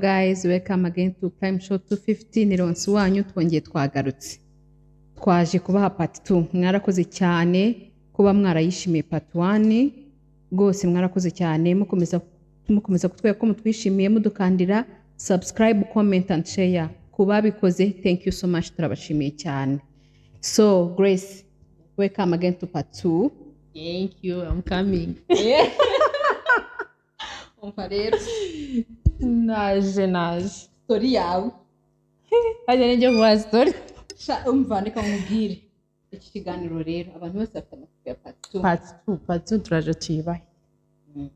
Guys, welcome again to Prime Show 250. Ni Ronsi wanyu twongeye twagarutse. Twaje kubaha part 2. Mwarakoze cyane kuba mwarayishimiye part 1. Gose mwarakoze cyane mukomeza kutwereka ko mutwishimiye mudukandira subscribe, comment and share. Kuba bikoze, thank you so much, turabashimiye cyane. So, Grace, welcome again to part 2. Thank you, I'm coming. Rero naje story yawe ajya njye kuba story umva ndeka nkubwire iki kiganiro rero abantu bose bafite amafoto ya part 2 turaje tuyibahe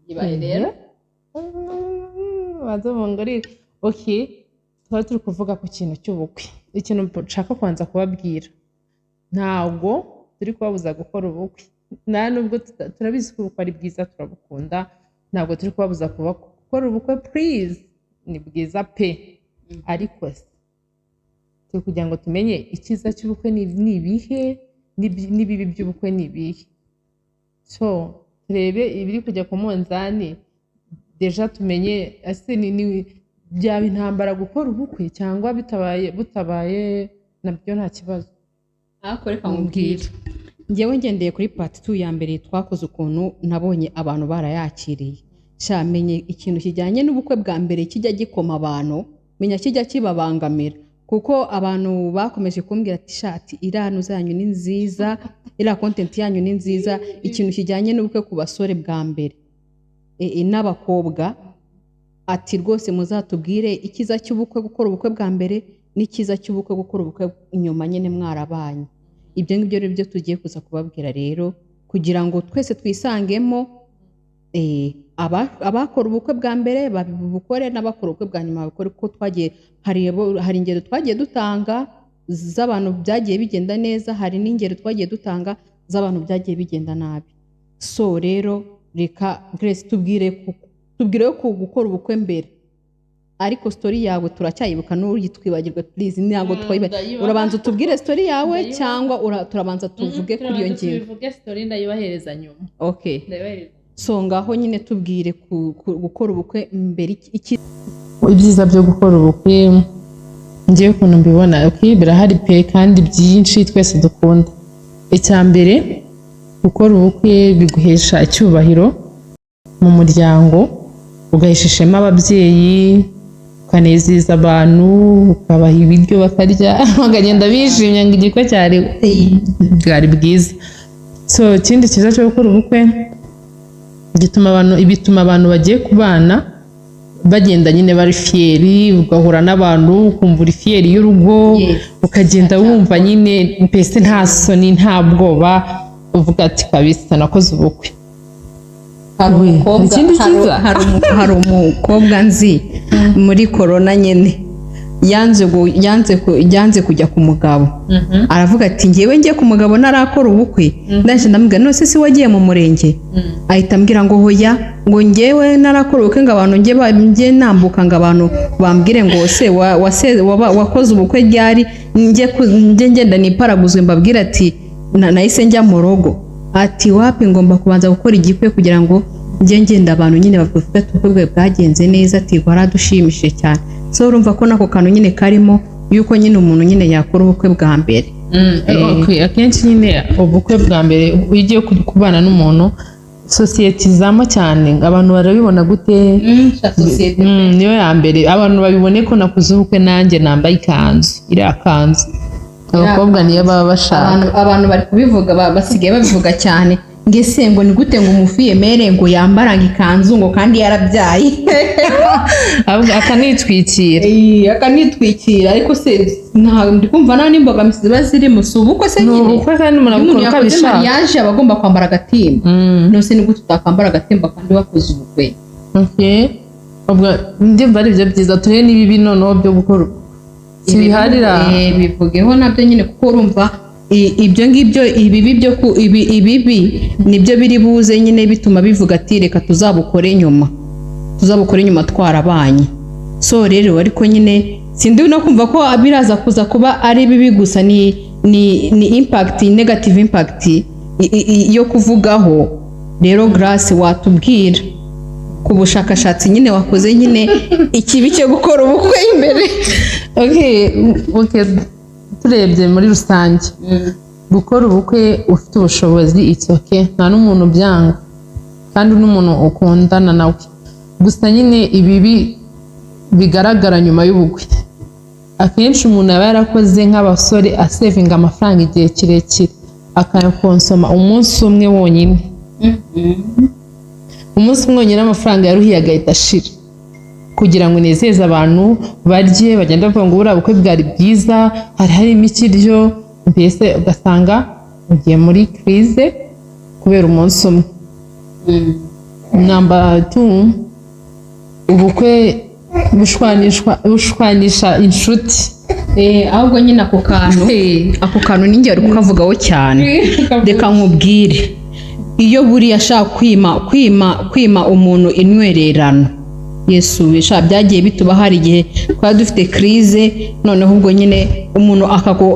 ibaye rero bazomongori. Okay, twari turi kuvuga ku kintu cy'ubukwe. Ikintu nshaka kwanza kubabwira, ntabwo turi kubabuza gukora ubukwe, nta nubwo turabizi ko ubukwe ari bwiza, turabukunda. Ntabwo turi kubabuza gukora ubukwe, please, ni bwiza pe. Ariko turi kugira ngo tumenye icyiza cy'ubukwe ni ibihe, n'ibibi by'ubukwe ni ibihe. So turebe ibiri kujya ku munzani, deja tumenye ase ni byaba intambara gukora ubukwe cyangwa butabaye nabyo nta kibazo. Reka nkubwire, njyewe ngendeye kuri part 2 ya mbere twakoze ukuntu nabonye abantu barayakiriye. Menye ikintu kijyanye n'ubukwe bwa mbere kijya gikoma abantu, menya kijya kibabangamira, kuko abantu bakomeje kumbwira ati shati irano zanyu ni nziza, ira content yanyu ni nziza. Ikintu kijyanye n'ubukwe ku basore bwa mbere n'abakobwa, ati rwose muzatubwire ikiza cy'ubukwe gukora ubukwe bwa mbere n'ikiza cy'ubukwe gukora ubukwe inyuma nyene mwarabanye. Ibyo ngibyo rero byo tugiye kuza kubabwira rero, kugira ngo twese twisangemo, abakora ubukwe bwa mbere babukore, n'abakora ubukwe bwa nyuma babukore, kuko twagiye hari ingero twagiye dutanga z'abantu byagiye bigenda neza, hari n'ingero twagiye dutanga z'abantu byagiye bigenda nabi. So rero reka Grace tubwire ko gukora ubukwe mbere, ariko story yawe turacyayibuka n'uyitwibagirwe please, ntabwo twayibe. Urabanza utubwire story yawe cyangwa turabanza tuvuge kuri iyo ngingo? Tuvuge story ndayibahereza nyuma. Okay, so ngaho nyine tubwire gukora ubukwe mbere ibyiza byo gukora ubukwe. Ngiye ukuntu mbibona, okay, birahari pe kandi byinshi twese dukunda. Icya mbere, gukora ubukwe biguhesha icyubahiro mu muryango, ugahesha ishema ababyeyi, ukanezeza abantu, ukabaha ibiryo bakarya bakagenda bishimye ngo igikwe bwari bwiza. So ikindi cyiza cyo gukora ubukwe, bituma abantu bagiye kubana bagenda nyine bari fieri, ugahura n'abantu ukumva uri fieri y'urugo, ukagenda wumva nyine mbese nta soni nta bwoba, uvuga ati kabisa nakoze ubukwe. Hari umukobwa nzi muri corona nyene yanze kujya ku mugabo. Aravuga ati ngiye ku mugabo narakora ubukwe. Ndaje ndamubwira none se wagiye mu murenge? Ahita ambwira ngo hoya, ngo ngewe narakora ubukwe ngo abantu nge nambuka ngo abantu bambwire ngo se wakoze ubukwe ryari, nge ngenda niparaguzwe mbabwira ati nahise njya mu rugo. Ati wapi, ngomba kubanza gukora igikwe kugira ngo ngenda abantu nyine bavuga ati ubukwe bwagenze neza, ati waradushimishije cyane. So urumva ko nako kantu nyine karimo yuko nyine umuntu nyine yakora ubukwe bwa mbere. Okay, akenshi nyine ubukwe bwa mbere ugiye kubana n'umuntu, society zamo cyane abantu barabibona gute? Niyo ya mbere abantu babibone ko nakuze ubukwe nanjye nambaye ikanzu, iriya kanzu abakobwa niyo baba bashaka. Abantu bari kubivuga, basigaye babivuga cyane, ngese ngo ni gute ngo umufiye mere ngo yambaranga ikanzu ngo kandi yarabyaye akanitwikira. Ariko se ndi kumva nta n'imbogamizi ziba zirimo. Si ubukwe se nyine, ubukwe kandi umuntu abikora uko abishaka. Yaje abagomba kwambara agatimba, nose ni gute utakwambara agatimba kandi wakoze ubukwe? Okay, ndumva ari byo byiza. Turebe n'ibibi noneho byo gukora ibiharira bivugeho nabyo nyine, kuko urumva ibyo ngibyo ibibi nibyo biri buze nyine bituma bivuga ati reka tuzabukore nyuma twarabanye. So rero ariko nyine sindi no kumva ko biraza kuza kuba ari bibi gusa, ni impact, negative impact yo kuvugaho. Rero Grace watubwira ku bushakashatsi nyine wakoze nyine ikibi cyo gukora ubukwe imbere. Okay, turebye muri rusange gukora ubukwe ufite ubushobozi it's okay, nta n'umuntu byanga kandi n'umuntu ukundana nawe, gusa nyine ibibi bigaragara nyuma y'ubukwe akenshi umuntu aba yarakoze nk'abasore asevinga amafaranga igihe kirekire akayakonsoma umunsi umwe wonyine, umunsi umwe wonyine amafaranga yaruhiye agahita ashira kugira ngo unezeze abantu barye bagenda bavuga ngo buriya bukwe bwari bwiza hari harimo ikiryo, mbese ugasanga ugiye muri crise kubera umunsi umwe. Number 2, ubukwe bushwanisha inshuti. Ahubwo nyine ako kantu ninjye ari kukavugaho cyane. Reka nkubwire, iyo buriya ashaka kwima umuntu intwererano, Yesu bisha byagiye bituba hari igihe twari dufite crise, noneho ubwo nyine umuntu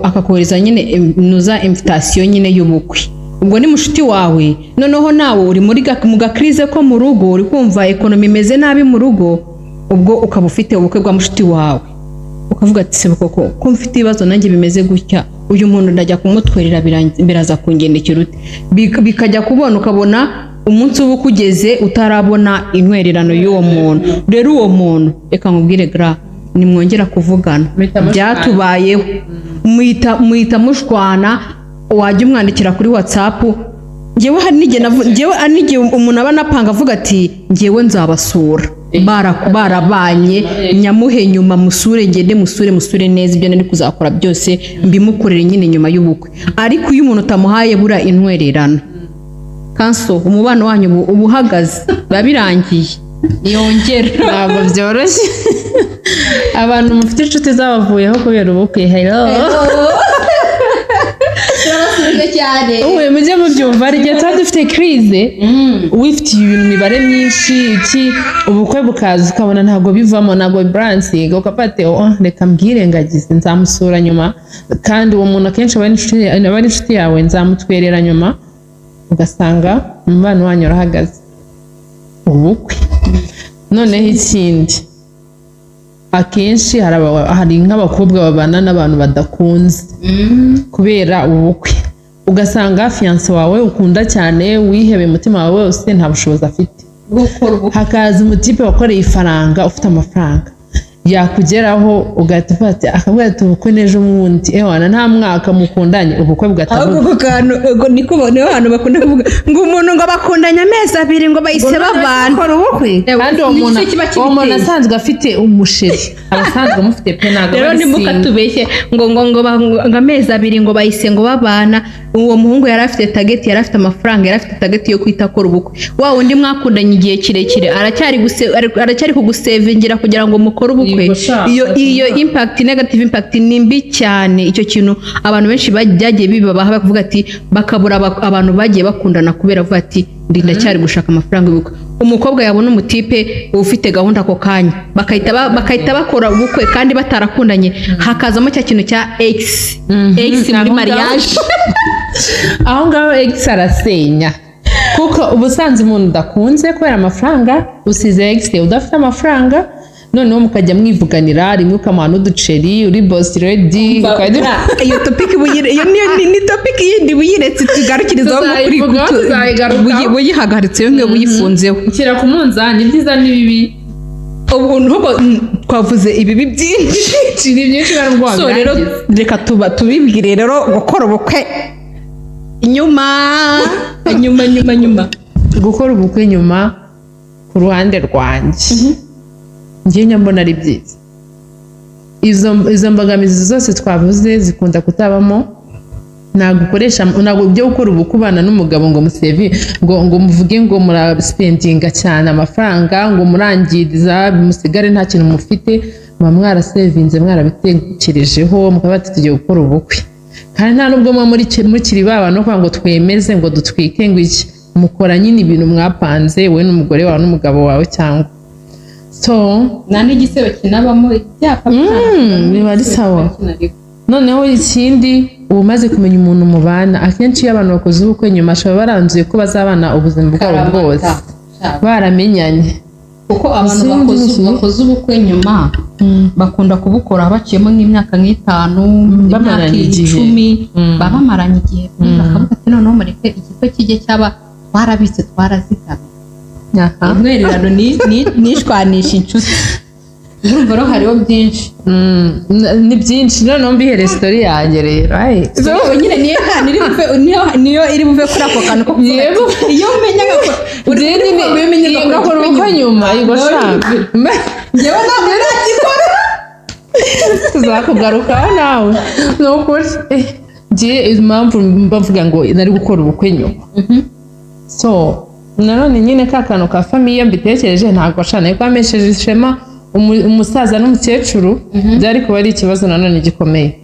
akakohereza nyine nuza invitation nyine y'ubukwe, ubwo ni mushuti wawe, noneho nawe uri muri mu gakrize ko mu rugo uri kumva ekonomi imeze nabi mu rugo, ubwo ukaba ufite ubukwe bwa mushuti wawe ukavuga ati se koko ko mfite ibibazo nanjye bimeze gutya, uyu muntu ndajya kumutwerera biraza kungendekera ute, bikajya kubona ukabona umunsi uba ukugeze utarabona intwererano y'uwo muntu. Rero uwo muntu reka nkubwire gra nimwongera kuvugana byatubayeho muhita mushwana, wajya umwandikira kuri WhatsApp, ngewe hari n'igihe umuntu aba anapanga avuga ati ngewe nzabasura barabanye nyamuhe nyuma musure ngende musure neza ibyo nari kuzakora byose mbimukorere nyine nyuma y'ubukwe. Ariko iyo umuntu utamuhaye bura intwererano kanso umubano wanyu uba uhagaze babirangiye yongera ntabwo byoroshye. Abantu mufite inshuti zabavuyeho kubera ubukwe, hello turabasubiza cyane uwe mujye mubyumva ari gihe tuba dufite crise wifitiye ibintu mibare myinshi iki ubukwe bukaza ukabona ntabwo bivamo, ntabwo balance ukapate reka mbwirengagize nzamusura nyuma, kandi uwo muntu akenshi aba ari inshuti yawe nzamutwerera nyuma, ugasanga umubano wanyu urahagaze. Ubukwe noneho ikindi akenshi hari nk'abakobwa babana n'abantu badakunze kubera ubukwe, ugasanga fiance wawe ukunda cyane wihebe umutima wawe wose nta bushobozi afite, hakaza umutipe wakoreye ifaranga ufite amafaranga yakugeraho ugahita ufata akavuga ati ubukwe n'ejo mwundi ewana nta mwaka mukundanye ubukwe bugatabuka. Ahubwo kantu niko boneho hano bakunda kuvuga ngo umuntu ngo bakundanye amezi 2 ngo bahise babana kandi uwo muntu asanzwe afite umusheri abasanzwe mufite pe ntabwo rero nimukatubeshye ngo amezi 2 ngo bahise ngo babana. Uwo muhungu yari afite target, yari afite amafaranga, yari afite target yo kwita akora ubukwe. Wa wundi mwakundanye igihe kirekire aracyari kugusevingira kugira ngo mukore ubukwe. Iyo impact, negative impact ni mbi cyane. Icyo kintu abantu benshi byagiye bibabaha bavuga ati bakabura abantu bagiye bakundana kubera avuga ati ndacyari gushaka amafaranga y'ubukwe. Umukobwa yabona umutipe ufite gahunda ako kanya bakahita bakora ubukwe kandi batarakundanye, hakazamo cya kintu cya X muri mariage. Aho ngaho X arasenya kuko ubusanzwe umuntu udakunze kubera amafaranga usize X udafite amafaranga, noneho mukajya mwivuganira rimwe ukamuha n'uduceri uri boss ready. Iyo topic ni topic yindi buyiretse tugarukirizaho kuri buyihagaritse yo ngiye buyifunzeho ukira ku munzani ibyiza n'ibibi. Ubu nubwo twavuze ibibi byinshi ni byinshi barwanga. So rero reka tubibwire rero gukora ubukwe nyuma gukora ubukwe nyuma ku ruhande rwanjye njye nyambona ari byiza. Izo mbogamizi zose twavuze zikunda kutabamo. Ntabwo byo gukora ubukwe ubana n'umugabo ngo musevi ngo muvuge ngo muraspendinga cyane amafaranga ngo murangiriza musigare nta kintu mufite, muba mwarasevinze mwarabitekerejeho mukaba tugiye gukora ubukwe, kandi nta nubwo mukiri baba no kwa ngo twemeze ngo dutwike ngo iki, mukora nyine ibintu mwapanze wowe n'umugore wawe n'umugabo wawe cyangwa so nta n'igisebo kinabamo ibyapa biba ari sawa. Noneho ikindi uba umaze kumenya umuntu mubana, akenshi iyo abantu bakoze ubukwe nyuma bashobora baranzuye ko bazabana ubuzima bwabo bwose baramenyanye. kuko abantu bakoze ubukwe nyuma bakunda kubukora baciyemo nk'imyaka nk'itanu bamaranye igihe 10 baba bamaranye igihe bakavuga ati noneho mureke igikwe kijye cyaba twarabitse twarazigamye intwererano nishwanisha inshuti urumva rero hariho byinshi ni byinshi noneho mbihere story yanjye rero nyine niyo iri buve kuri ako kantu ko iyo umenya ngakora ubukwe nyuma igashaka njyewe ntabwo nakikora tuzakugarukaho nawe ni ukuri ngiye impamvu mbavuga ngo nari gukora ubukwe nyuma so nanone nyine ka kantu ka famiye mbitekereje ntabwo ashana yuko amesheje ishema umusaza n'umukecuru byari kuba ari ikibazo nanone gikomeye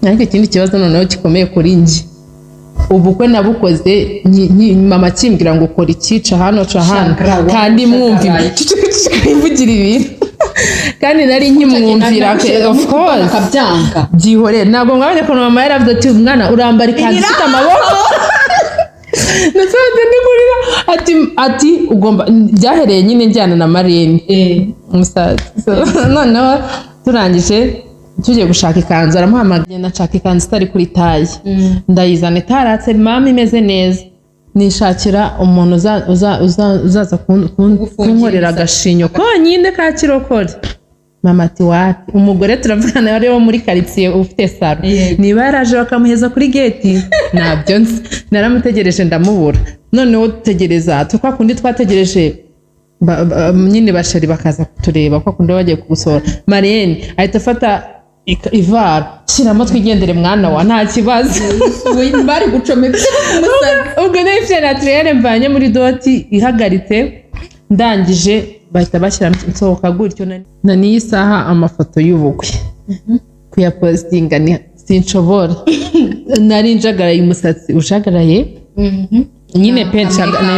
ariko ikindi kibazo noneho gikomeye kuri njye ubukwe nabukoze mama akimbwira ngo ukora ikica hano ca hano kandi mwumva ivugira ibintu kandi nari nkimwumvira of course akabyanga byihorera ntabwo mwabonye ko mama yaravuze ati umwana urambara ikanzu ifite amaboko nasanze ndigurira ati ugomba byahereye nyine njyana na Marene umusaza noneho turangije tugiye gushaka ikanzu aramuhamagaye nashaka ikanzu itari kuri taye ndayizana itaratse mama imeze neza nishakira umuntu uzaza kunkorera agashinyo konyine ka kirokore mama ati wati umugore turavugana yari wo muri quartier ufite saro niba yaraje bakamuheza kuri gate nabyo nzi naramutegereje ndamubura noneho tutegereza tukwa kundi twategereje nyine bashari bakaza kutureba kwa kundi bagiye kugusora Marene ahita afata ivara shiramo twigendere mwana wa nta kibazo bari gucomeka ubwo nahise naturere mvanye muri doti ihagaritse ndangije bahita bashyira nsohoka gutyo na niyi saha amafoto y'ubukwe kuyapostinga sinshobora nari njagaraye umusatsi ujagaraye nyine pe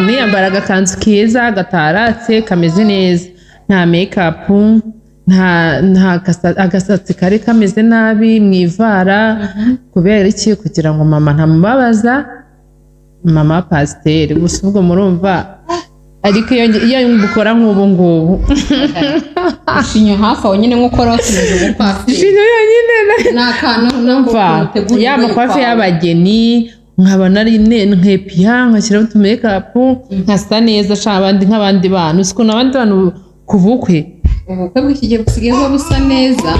niyambara agakanzu keza gataratse kameze neza nta make-up nta agasatsi kari kameze nabi mwivara kubera iki kugira ngo mama ntamubabaza mama pasiteri gusa ubwo murumva ariko iyo mbukora nk'ubu ngubu ishinyo hafi aho nyine nk'ukora watumije umupasi ishinyo yonyine ni akantu numva ya makwafe y'abageni nkaba nari nkepiya nkashyiraho utumekapu nkasa neza nk'abandi bantu uzi ukuntu abandi bantu ku bukwe ubukwe bw'ikigihe busigaye buba busa neza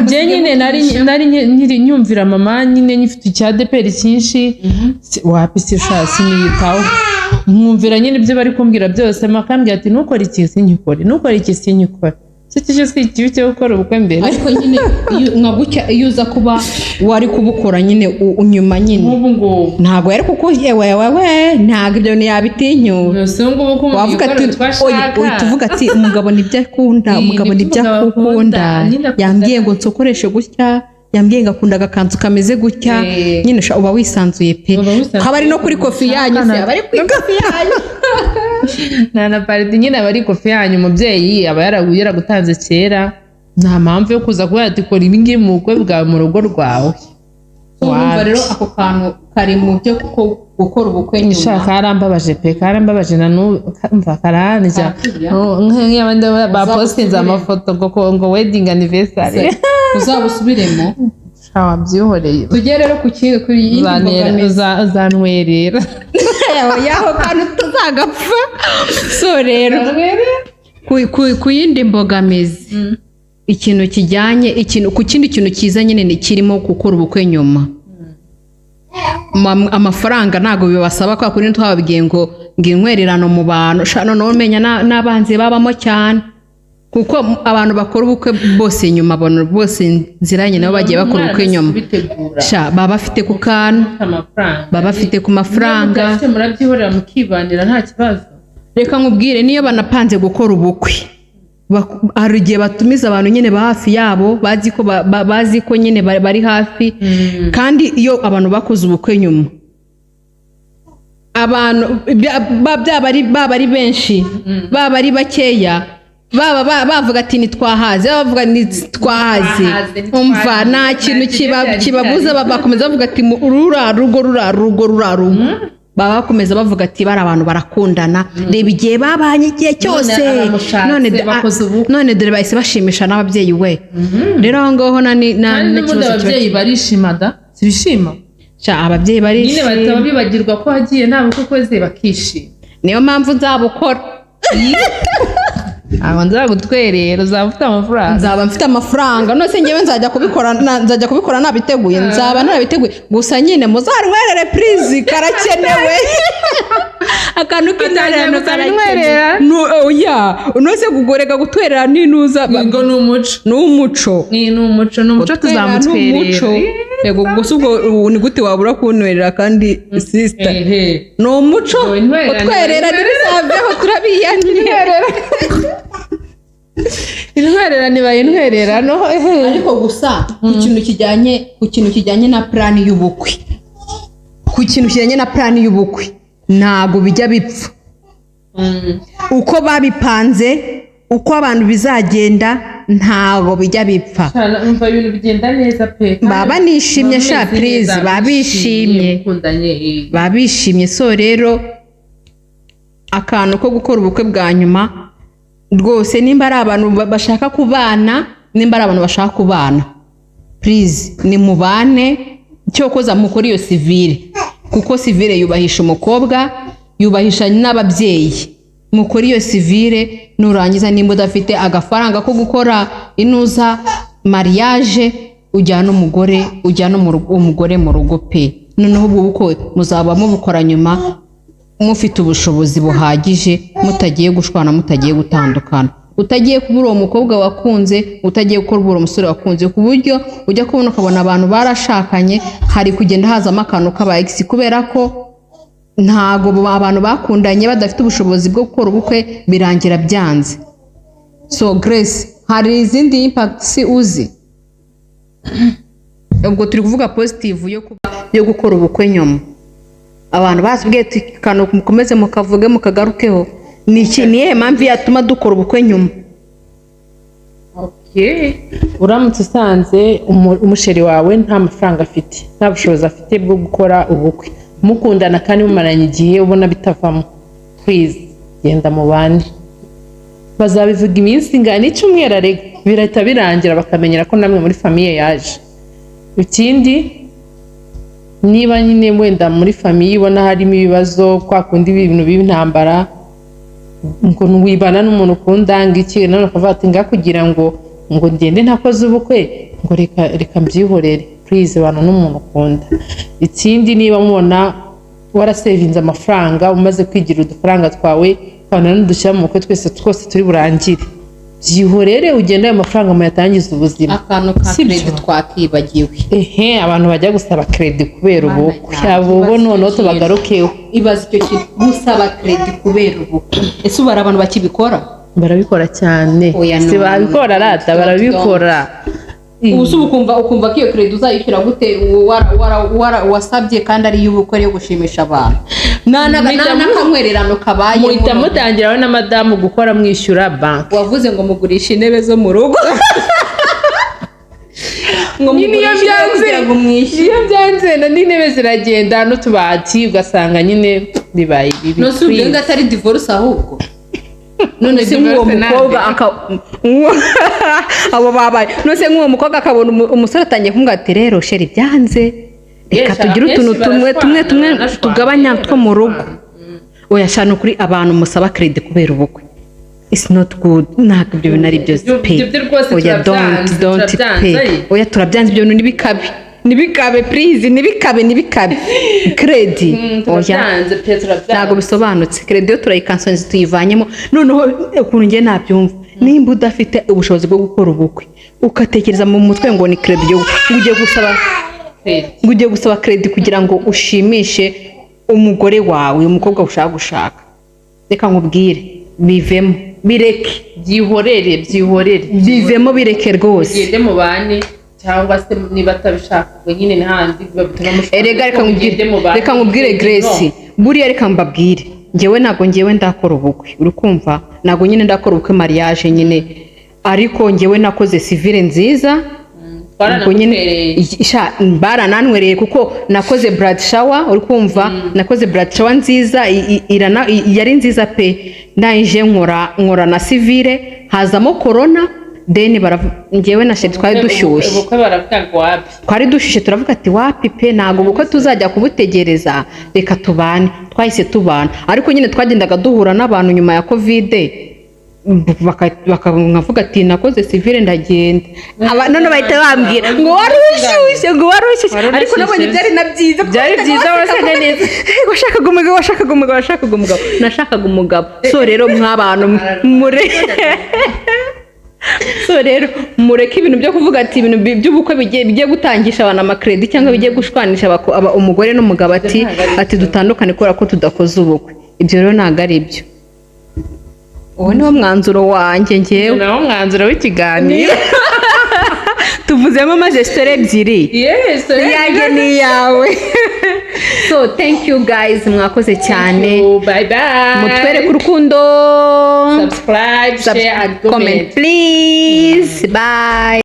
njye nyine nari nyumvira mama nyine nyifite icyadeperi cyinshi wapisi ushasi niyitaho nkumvira nyine ibyo bari kumbwira byose makambwira ati ntukore iki sinyikore ntukore iki sinyikore cyo si ikibi cyo gukora ubukwe mbere ariko nyine nka gutya iyo uza kuba wari kubukora nyine unyuma nyine nk'ubu ngubu ntabwo yari wewe ntabwo ibyo ntiyabitinyura wavuga ati tuvuga ati umugabo nibyo akunda umugabo nibyo akunda yambwiye ngo nsokoreshe gutya yambwiye ngo akunda agakanzu kameze gutya nyine uba wisanzuye pe haba ari no kuri kofi yanyu se aba ari kuri kofi yanyu na pariti nyine aba ari kofi yanyu umubyeyi aba yaragutanze kera nta mpamvu yo kuza kuba yatikora ibi ngibi mu bukwe bwawe mu rugo rwawe urumva rero ako kantu kari mu byo gukora ubukwe nyuma karambabaje pe karambabaje na numva karanja nk'abandi bapostinze amafoto ngo wedding anniversary uzabusubiremo wabyihoreye tujye rero ku yindi mbogamizi uzantwerera yaho kantu tuzagapfa so rero ku yindi mbogamizi ikintu kijyanye ku kindi kintu cyiza nyine kirimo gukora ubukwe nyuma amafaranga ntabwo bibasaba kwa kuri twababwiye ngo intwererano mu bantu noneho umenya n'abanzi babamo cyane kuko abantu bakora ubukwe bose nyuma bose nziranye nabo bagiye bakora ubukwe nyuma baba bafite ku kantu baba bafite ku mafaranga murabyihorera mukibanira nta kibazo reka nkubwire niyo banapanze gukora ubukwe hari igihe batumiza abantu nyine ba hafi yabo bazi ko nyine bari hafi kandi iyo abantu bakoze ubukwe nyuma abantu baba ari benshi baba ari bakeya bavuga ati ntitwahaze bavuga ntitwahaze umva nta kintu kibabuza bakomeza bavuga ati rugo baba bakomeza bavuga ati bari abantu barakundana reba igihe babanye igihe cyose none dore bahise bashimisha n'ababyeyi we rero aho ngaho n'ikibazo ababyeyi barishima da sibishima ababyeyi barishima nyine bataba bibagirwa ko hagiye nta bukwe kwezi bakishima niyo mpamvu nzabukora aho nzagutwerera uzaba ufite amafaranga nzaba mfite amafaranga nose ngewe nzajya kubikora nabiteguye nzaba narabiteguye gusa nyine muzarwerere please karakenewe akantu k'intwererano karakenewe nose kugoreka gutwerera n'inuza ngo n'umuco tuzamutwerera yego gusa ubwo ni gute wabura kuntwerera kandi sister ni umuco utwerera ntibizaveho turabiyanirera intwerera nibaye intwerera no ariko gusa ku kintu kijyanye na plan y'ubukwe ntago bijya bipfa uko babipanze uko abantu bizagenda ntago bijya bipfa umva ibintu bigenda neza pe baba nishimye sha please babishimye so rero akantu ko gukora ubukwe bwa nyuma rwose nimba ari abantu bashaka kubana please ni mubane cyo koza mukora iyo civile kuko civile yubahisha umukobwa yubahisha n'ababyeyi mukora iyo civile nurangiza nimba udafite agafaranga ko gukora inuza mariage ujyana umugore mu rugo pe noneho ubwo bukwe muzaba mubukora nyuma mufite ubushobozi buhagije mutagiye gushwana mutagiye gutandukana utagiye kubura uwo mukobwa wakunze utagiye kubura uwo musore wakunze ku buryo ujya kubona ukabona abantu barashakanye hari kugenda hazamo akantu k'aba ex kubera ko ntago abantu bakundanye badafite ubushobozi bwo gukora ubukwe birangira byanze so Grace hari izindi impacts uzi ubwo turi kuvuga positive yo gukora ubukwe nyuma abantu basubwiye ati kano mukomeze mukavuge mukagarukeho niye mpamvu yatuma dukora ubukwe nyuma uramutse usanze umusheri wawe nta mafaranga afite nta bushobozi afite bwo gukora ubukwe mukundana kandi mumaranye igihe ubona bitavamo please genda mu bandi bazabivuga iminsi ingana icyumweru arega birahita birangira bakamenyera ko namwe muri famiye yaje ikindi niba nyine wenda muri famiye ubona harimo ibibazo kwa kundi ibintu by'intambara ngo wibana n'umuntu ukunda ngiki none ukavuga ati kugira ngo ngende ntakoze ubukwe ngo reka mbyihorere please bana n'umuntu ukunda ikindi niba mubona warasevinze amafaranga umaze kwigira udufaranga twawe kandi n'udushyira mu bukwe twose turi burangire byihorere ugenda ayo mafaranga muyatangiza ubuzima akantu ka credit twakibagiwe abantu bajya gusaba credit kubera ubukwe abo noneho tubagarukeho ibaza icyo kintu gusaba credit kubera ubukwe ese ubara abantu bakibikora barabikora cyane si babikora rata barabikora ubu ukumva ko iyo credit uzayishyura gute wasabye kandi ari y'ubukwe yo gushimisha abantu n'akamwererano kabaye muhita mutangira na madamu gukora mwishyura banki wavuze ngo mugurisha intebe zo mu rugo ngo iyo byanze n'intebe ziragenda n'utubati ugasanga nyine bibaye bibi no subye ngo atari divorce ahubwo none se nk'uwo mukobwa abo babaye none se nk'uwo mukobwa akabona umusore atangiye kumubwira ati rero sheri byanze reka tugire utuntu tumwe tugabanya two mu rugo oya shana ukuri abantu musaba credit kubera ubukwe it's not good ntabwo ibyo bintu ari byose pe oya don't pay oya turabyanze ibyo bintu nibikabe please nibikabe credit oya ntabwo bisobanutse credit yo turayikansoniza tuyivanyemo noneho ukuntu ngiye nabyumva nimba udafite ubushobozi bwo gukora ubukwe ukatekereza mu mutwe ngo ni credit yo ugiye gusaba credit kugira ngo ushimishe umugore wawe umukobwa ushaka gushaka reka nkubwire bivemo bireke bivemo bireke rwose ugende mu bane cyangwa se niba atabishaka ubwo nyine n'ahandi babituma mushaka reka nkubwire Grace buriya reka mbabwire njyewe ndakora ubukwe uri kumva ntabwo nyine ndakora ubukwe mariage nyine ariko njyewe nakoze civile nziza barananwereye kuko nakoze blood shower uri kumva nakoze blood shower nziza yari nziza pe ndangije nkora na civile hazamo corona then ngewe na Sheri twari dushyushye ubukwe baravuga ngo wapi twari dushyushye turavuga ati wapi pe ntago ubukwe tuzajya kubutegereza reka tubane twahise tubana ariko nyine twagendaga duhura n'abantu nyuma ya covid bakavuga ati nakoze civile ndagenda none bahita bambwira ngo wari ushyushye ariko nabonye byari na byiza byari byiza wasaga neza nashakaga umugabo so rero mw'abantu so rero mureke ibintu byo kuvuga ati ibintu by'ubukwe bigiye gutangisha abantu amakredi cyangwa bigiye gushwanisha umugore n'umugabo ati dutandukane kubera ko tudakoze ubukwe ibyo rero ntabwo ari ibyo uwo niwo mwanzuro wanjye ngewe nawo mwanzuro w'ikiganiro tuvuzemo amajesitere ebyiri yanjye n'iyawe so thank you guys mwakoze cyane bye bye mutwereke urukundo subscribe share and comment please bye